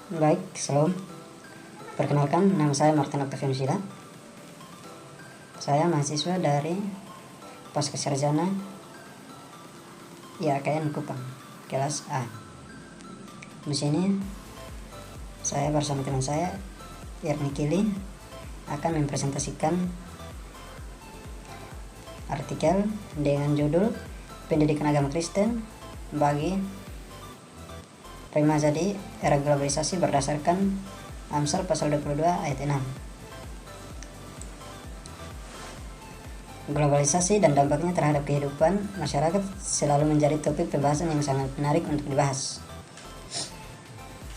Baik, shalom. Perkenalkan, nama saya Martin Octavian Sila. Saya mahasiswa dari Pasca Sarjana IAKN Kupang, kelas A. Di sini saya bersama teman saya, Erni Kili, akan mempresentasikan artikel dengan judul Pendidikan Agama Kristen bagi remaja di era globalisasi berdasarkan Amsal pasal 22 ayat 6. Globalisasi dan dampaknya terhadap kehidupan masyarakat selalu menjadi topik pembahasan yang sangat menarik untuk dibahas.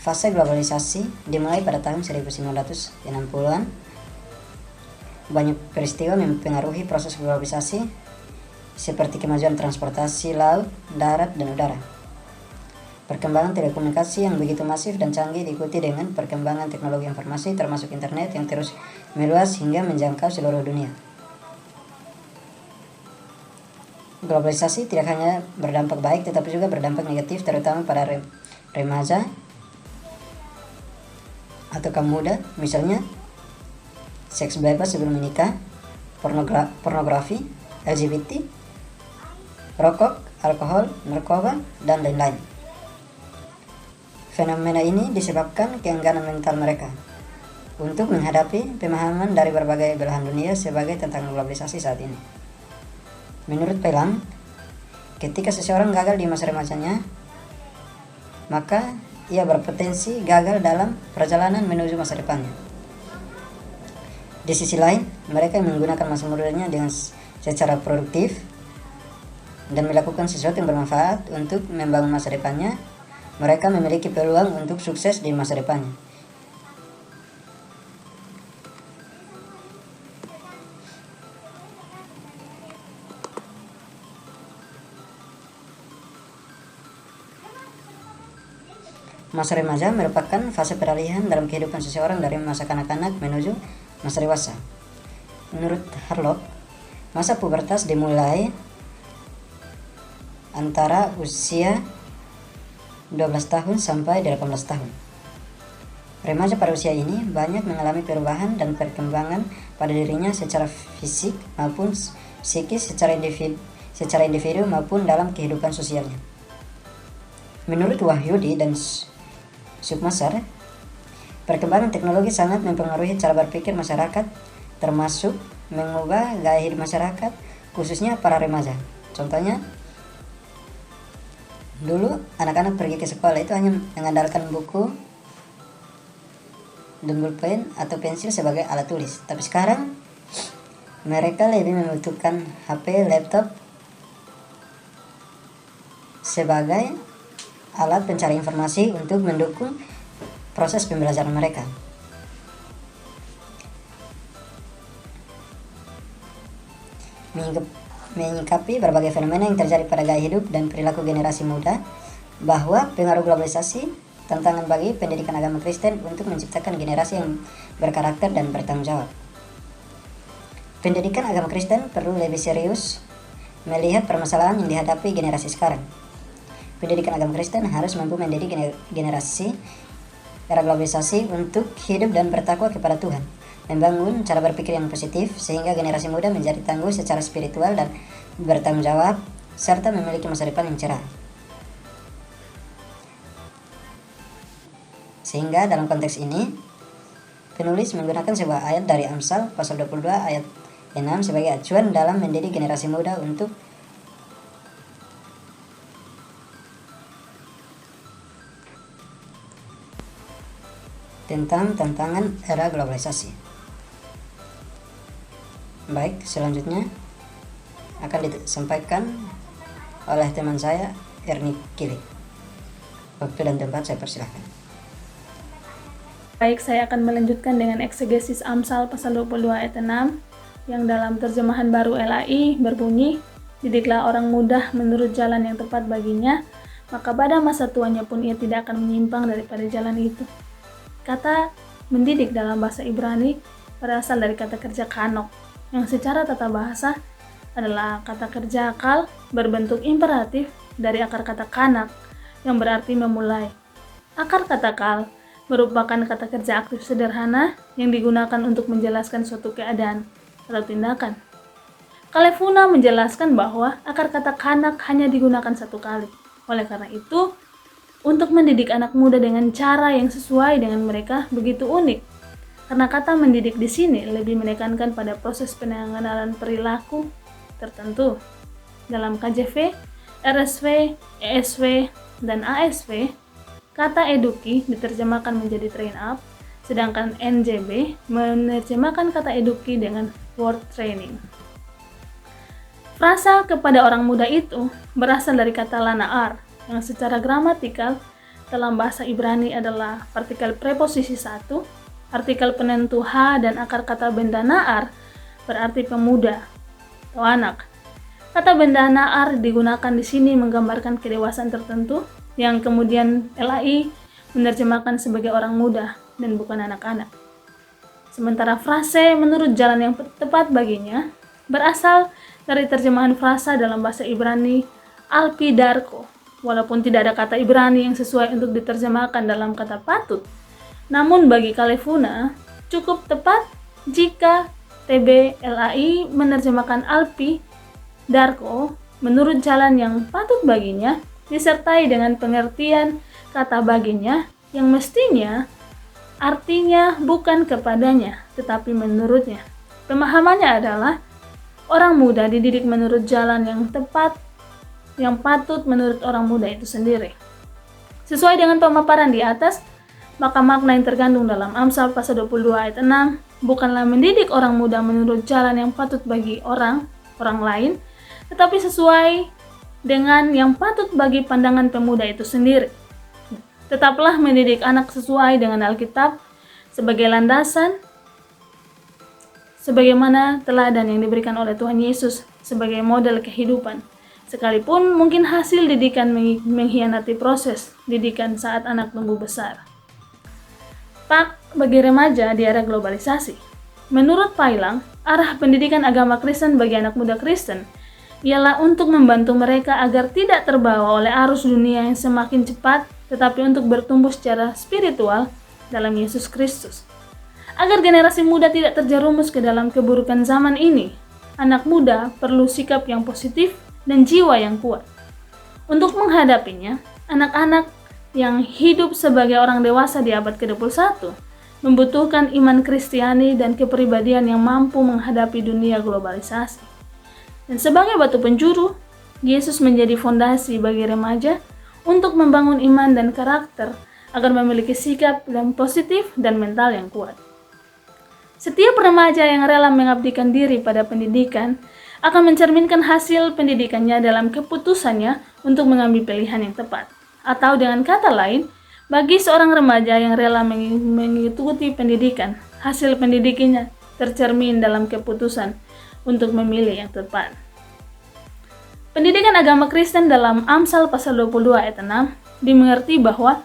Fase globalisasi dimulai pada tahun 1960-an. Banyak peristiwa mempengaruhi proses globalisasi seperti kemajuan transportasi laut, darat, dan udara. Perkembangan telekomunikasi yang begitu masif dan canggih diikuti dengan perkembangan teknologi informasi termasuk internet yang terus meluas hingga menjangkau seluruh dunia. Globalisasi tidak hanya berdampak baik tetapi juga berdampak negatif terutama pada remaja atau kaum muda, misalnya seks bebas sebelum menikah, pornografi, LGBT, rokok, alkohol, narkoba, dan lain-lain. Fenomena ini disebabkan keengganan mental mereka untuk menghadapi pemahaman dari berbagai belahan dunia sebagai tentang globalisasi saat ini. Menurut Pelang, ketika seseorang gagal di masa remajanya, maka ia berpotensi gagal dalam perjalanan menuju masa depannya. Di sisi lain, mereka yang menggunakan masa mudanya dengan secara produktif dan melakukan sesuatu yang bermanfaat untuk membangun masa depannya, mereka memiliki peluang untuk sukses di masa depannya. Masa remaja merupakan fase peralihan dalam kehidupan seseorang dari masa kanak-kanak menuju masa dewasa. Menurut Harlock, masa pubertas dimulai antara usia 12 tahun sampai 18 tahun. Remaja pada usia ini banyak mengalami perubahan dan perkembangan pada dirinya secara fisik maupun psikis secara individu maupun dalam kehidupan sosialnya. Menurut Wahyudi dan Sukmasar, perkembangan teknologi sangat mempengaruhi cara berpikir masyarakat, termasuk mengubah gaya hidup masyarakat, khususnya para remaja. Contohnya, dulu anak-anak pergi ke sekolah itu hanya mengandalkan buku dan pulpen atau pensil sebagai alat tulis. Tapi sekarang mereka lebih membutuhkan HP, laptop sebagai alat pencari informasi untuk mendukung proses pembelajaran mereka. Menyikapi berbagai fenomena yang terjadi pada gaya hidup dan perilaku generasi muda, bahwa pengaruh globalisasi tantangan bagi pendidikan agama Kristen untuk menciptakan generasi yang berkarakter dan bertanggung jawab. Pendidikan agama Kristen perlu lebih serius melihat permasalahan yang dihadapi generasi sekarang. Pendidikan agama Kristen harus mampu mendidik generasi era globalisasi untuk hidup dan bertakwa kepada Tuhan, membangun cara berpikir yang positif sehingga generasi muda menjadi tangguh secara spiritual dan bertanggung jawab serta memiliki masa depan yang cerah. Sehingga dalam konteks ini, penulis menggunakan sebuah ayat dari Amsal pasal 22 ayat 6 sebagai acuan dalam mendidik generasi muda untuk tentang tantangan era globalisasi. Baik, selanjutnya akan disampaikan oleh teman saya, Erni Kili. Waktu dan tempat saya persilahkan. Baik, saya akan melanjutkan dengan eksegesis Amsal pasal 22 ayat 6 yang dalam terjemahan baru LAI berbunyi, "Didiklah orang muda menurut jalan yang tepat baginya, maka pada masa tuanya pun ia tidak akan menyimpang daripada jalan itu." Kata mendidik dalam bahasa Ibrani berasal dari kata kerja kanok, yang secara tata bahasa adalah kata kerja akal berbentuk imperatif dari akar kata kanak, yang berarti memulai. Akar kata kal merupakan kata kerja aktif sederhana yang digunakan untuk menjelaskan suatu keadaan atau tindakan. Kalefuna menjelaskan bahwa akar kata kanak hanya digunakan satu kali. Oleh karena itu, untuk mendidik anak muda dengan cara yang sesuai dengan mereka begitu unik. Karena kata mendidik di sini lebih menekankan pada proses pengenalan perilaku tertentu. Dalam KJV, RSV, ESV, dan ASV, kata eduki diterjemahkan menjadi train up, sedangkan NJB menerjemahkan kata eduki dengan word training. Frasa kepada orang muda itu berasal dari kata lana'ar, yang secara gramatikal dalam bahasa Ibrani adalah partikel preposisi 1, artikel penentu H, dan akar kata benda na'ar berarti pemuda atau anak. Kata benda na'ar digunakan di sini menggambarkan kedewasaan tertentu yang kemudian LAI menerjemahkan sebagai orang muda dan bukan anak-anak. Sementara frase menurut jalan yang tepat baginya berasal dari terjemahan frasa dalam bahasa Ibrani alpidarko. Walaupun tidak ada kata Ibrani yang sesuai untuk diterjemahkan dalam kata patut, namun bagi Kalefuna cukup tepat jika TBLAI menerjemahkan alpi darko menurut jalan yang patut baginya disertai dengan pengertian kata baginya yang mestinya artinya bukan kepadanya tetapi menurutnya. Pemahamannya adalah orang muda dididik menurut jalan yang tepat yang patut menurut orang muda itu sendiri. Sesuai dengan pemaparan di atas, maka makna yang terkandung dalam Amsal pasal 22 ayat 6 bukanlah mendidik orang muda menurut jalan yang patut bagi orang lain, tetapi sesuai dengan yang patut bagi pandangan pemuda itu sendiri. Tetaplah mendidik anak sesuai dengan Alkitab sebagai landasan, sebagaimana teladan yang diberikan oleh Tuhan Yesus sebagai model kehidupan. Sekalipun mungkin hasil didikan mengkhianati proses didikan saat anak tumbuh besar. Pak, bagi remaja di era globalisasi. Menurut Pailang, arah pendidikan agama Kristen bagi anak muda Kristen ialah untuk membantu mereka agar tidak terbawa oleh arus dunia yang semakin cepat, tetapi untuk bertumbuh secara spiritual dalam Yesus Kristus. Agar generasi muda tidak terjerumus ke dalam keburukan zaman ini, anak muda perlu sikap yang positif dan jiwa yang kuat. Untuk menghadapinya, anak-anak yang hidup sebagai orang dewasa di abad ke-21 membutuhkan iman Kristiani dan kepribadian yang mampu menghadapi dunia globalisasi. Dan sebagai batu penjuru, Yesus menjadi fondasi bagi remaja untuk membangun iman dan karakter agar memiliki sikap yang positif dan mental yang kuat. Setiap remaja yang rela mengabdikan diri pada pendidikan akan mencerminkan hasil pendidikannya dalam keputusannya untuk mengambil pilihan yang tepat. Atau dengan kata lain, bagi seorang remaja yang rela mengikuti pendidikan, hasil pendidikannya tercermin dalam keputusan untuk memilih yang tepat. Pendidikan agama Kristen dalam Amsal pasal 22 ayat 6 dimengerti bahwa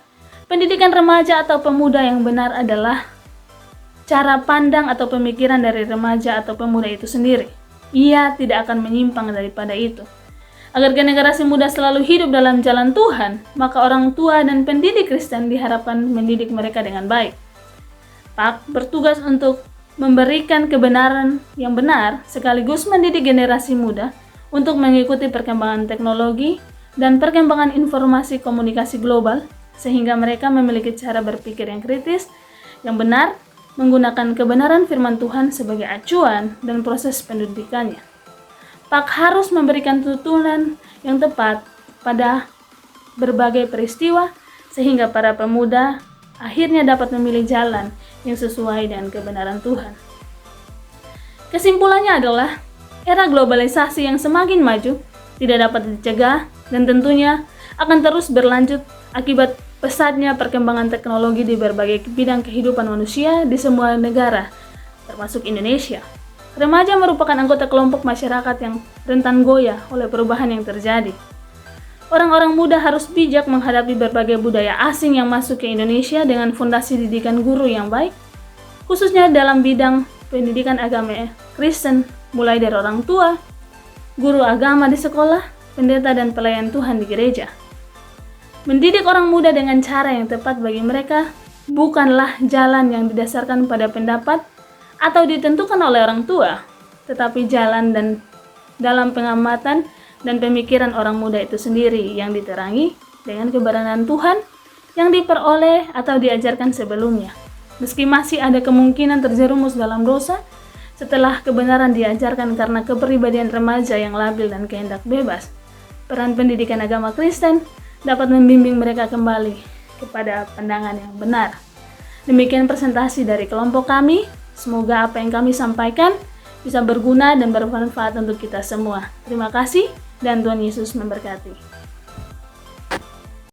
pendidikan remaja atau pemuda yang benar adalah cara pandang atau pemikiran dari remaja atau pemuda itu sendiri. Ia tidak akan menyimpang daripada itu. Agar generasi muda selalu hidup dalam jalan Tuhan, maka orang tua dan pendidik Kristen diharapkan mendidik mereka dengan baik. Pak bertugas untuk memberikan kebenaran yang benar sekaligus mendidik generasi muda untuk mengikuti perkembangan teknologi dan perkembangan informasi komunikasi global sehingga mereka memiliki cara berpikir yang kritis, yang benar, menggunakan kebenaran firman Tuhan sebagai acuan dan proses pendidikannya. Pak harus memberikan tuntunan yang tepat pada berbagai peristiwa sehingga para pemuda akhirnya dapat memilih jalan yang sesuai dengan kebenaran Tuhan. Kesimpulannya adalah era globalisasi yang semakin maju tidak dapat dicegah dan tentunya akan terus berlanjut akibat pesatnya perkembangan teknologi di berbagai bidang kehidupan manusia di semua negara, termasuk Indonesia. Remaja merupakan anggota kelompok masyarakat yang rentan goyah oleh perubahan yang terjadi. Orang-orang muda harus bijak menghadapi berbagai budaya asing yang masuk ke Indonesia dengan fondasi didikan guru yang baik, khususnya dalam bidang pendidikan agama Kristen, mulai dari orang tua, guru agama di sekolah, pendeta dan pelayan Tuhan di gereja. Mendidik orang muda dengan cara yang tepat bagi mereka bukanlah jalan yang didasarkan pada pendapat atau ditentukan oleh orang tua, tetapi jalan dan dalam pengamatan dan pemikiran orang muda itu sendiri yang diterangi dengan kebenaran Tuhan yang diperoleh atau diajarkan sebelumnya. Meski masih ada kemungkinan terjerumus dalam dosa, setelah kebenaran diajarkan karena kepribadian remaja yang labil dan kehendak bebas, peran pendidikan agama Kristen dapat membimbing mereka kembali kepada pandangan yang benar. Demikian presentasi dari kelompok kami. Semoga apa yang kami sampaikan bisa berguna dan bermanfaat untuk kita semua. Terima kasih dan Tuhan Yesus memberkati.